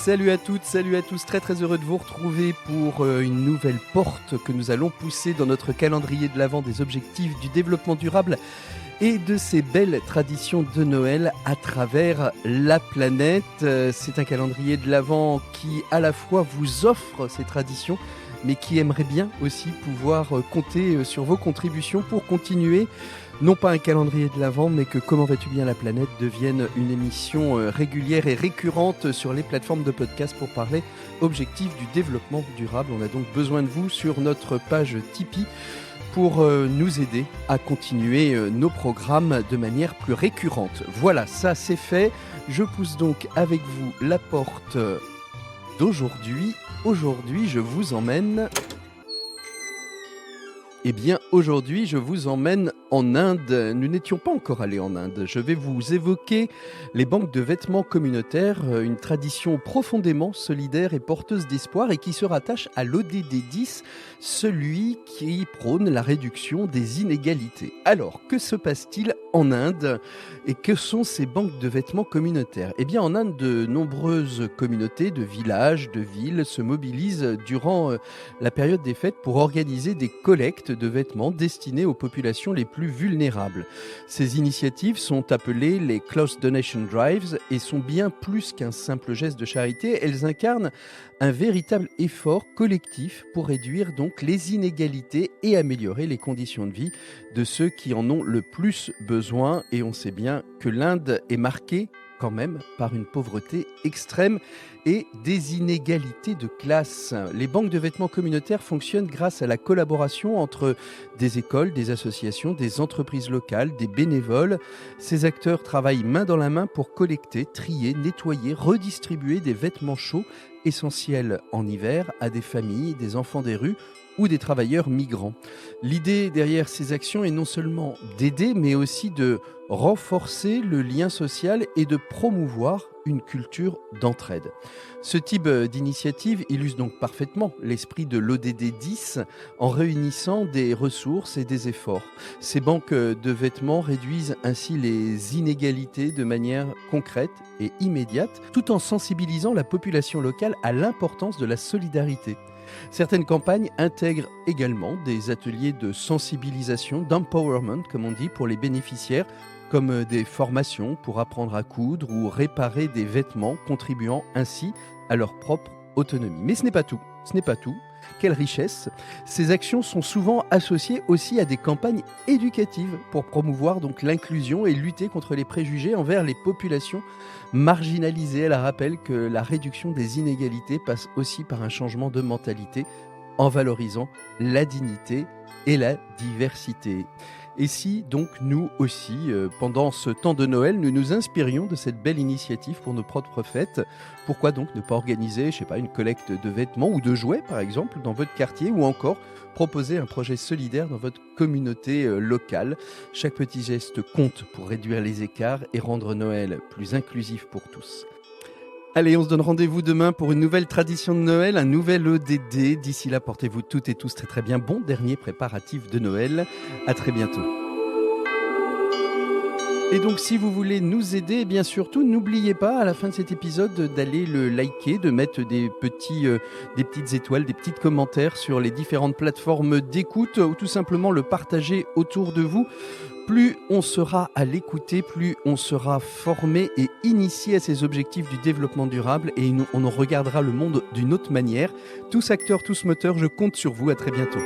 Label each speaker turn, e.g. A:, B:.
A: Salut à toutes, salut à tous, très heureux de vous retrouver pour une nouvelle porte que nous allons pousser dans notre calendrier de l'Avent des objectifs du développement durable et de ces belles traditions de Noël à travers la planète. C'est un calendrier de l'Avent qui à la fois vous offre ces traditions, mais qui aimerait bien aussi pouvoir compter sur vos contributions pour continuer. Non pas un calendrier de l'Avent, mais que Comment vas-tu bien la planète devienne une émission régulière et récurrente sur les plateformes de podcast pour parler objectifs du développement durable. On a donc besoin de vous sur notre page Tipeee pour nous aider à continuer nos programmes de manière plus récurrente. Voilà, ça c'est fait. Je pousse donc avec vous la porte d'aujourd'hui. Aujourd'hui, je vous emmène... Eh bien, aujourd'hui, je vous emmène en Inde. Nous n'étions pas encore allés en Inde. Je vais vous évoquer les banques de vêtements communautaires, une tradition profondément solidaire et porteuse d'espoir et qui se rattache à l'ODD 10, celui qui prône la réduction des inégalités. Alors, que se passe-t-il en Inde et que sont ces banques de vêtements communautaires ? Eh bien, en Inde, de nombreuses communautés de villages, de villes se mobilisent durant la période des fêtes pour organiser des collectes de vêtements destinés aux populations les plus vulnérables. Ces initiatives sont appelées les Cloth Donation Drives et sont bien plus qu'un simple geste de charité. Elles incarnent un véritable effort collectif pour réduire donc les inégalités et améliorer les conditions de vie de ceux qui en ont le plus besoin. Et on sait bien que l'Inde est marquée quand même par une pauvreté extrême et des inégalités de classe. Les banques de vêtements communautaires fonctionnent grâce à la collaboration entre des écoles, des associations, des entreprises locales, des bénévoles. Ces acteurs travaillent main dans la main pour collecter, trier, nettoyer, redistribuer des vêtements chauds essentiels en hiver à des familles, des enfants des rues ou des travailleurs migrants. L'idée derrière ces actions est non seulement d'aider, mais aussi de renforcer le lien social et de promouvoir une culture d'entraide. Ce type d'initiative illustre donc parfaitement l'esprit de l'ODD 10 en réunissant des ressources et des efforts. Ces banques de vêtements réduisent ainsi les inégalités de manière concrète et immédiate, tout en sensibilisant la population locale à l'importance de la solidarité. Certaines campagnes intègrent également des ateliers de sensibilisation, d'empowerment, comme on dit, pour les bénéficiaires, comme des formations pour apprendre à coudre ou réparer des vêtements, contribuant ainsi à leur propre autonomie. Mais ce n'est pas tout. Quelle richesse! Ces actions sont souvent associées aussi à des campagnes éducatives pour promouvoir donc l'inclusion et lutter contre les préjugés envers les populations marginalisées. Elle rappelle que la réduction des inégalités passe aussi par un changement de mentalité en valorisant la dignité et la diversité. Et si donc nous aussi, pendant ce temps de Noël, nous nous inspirions de cette belle initiative pour nos propres fêtes, pourquoi donc ne pas organiser, une collecte de vêtements ou de jouets par exemple dans votre quartier ou encore proposer un projet solidaire dans votre communauté locale. Chaque petit geste compte pour réduire les écarts et rendre Noël plus inclusif pour tous. Allez, on se donne rendez-vous demain pour une nouvelle tradition de Noël, un nouvel ODD. D'ici là, portez-vous toutes et tous très bien. Bon dernier préparatif de Noël. À très bientôt. Et donc, si vous voulez nous aider, bien surtout, n'oubliez pas à la fin de cet épisode d'aller le liker, de mettre des petites étoiles, des petits commentaires sur les différentes plateformes d'écoute ou tout simplement le partager autour de vous. Plus on sera à l'écouter, plus on sera formé et initié à ces objectifs du développement durable et on en regardera le monde d'une autre manière. Tous acteurs, tous moteurs, je compte sur vous. À très bientôt.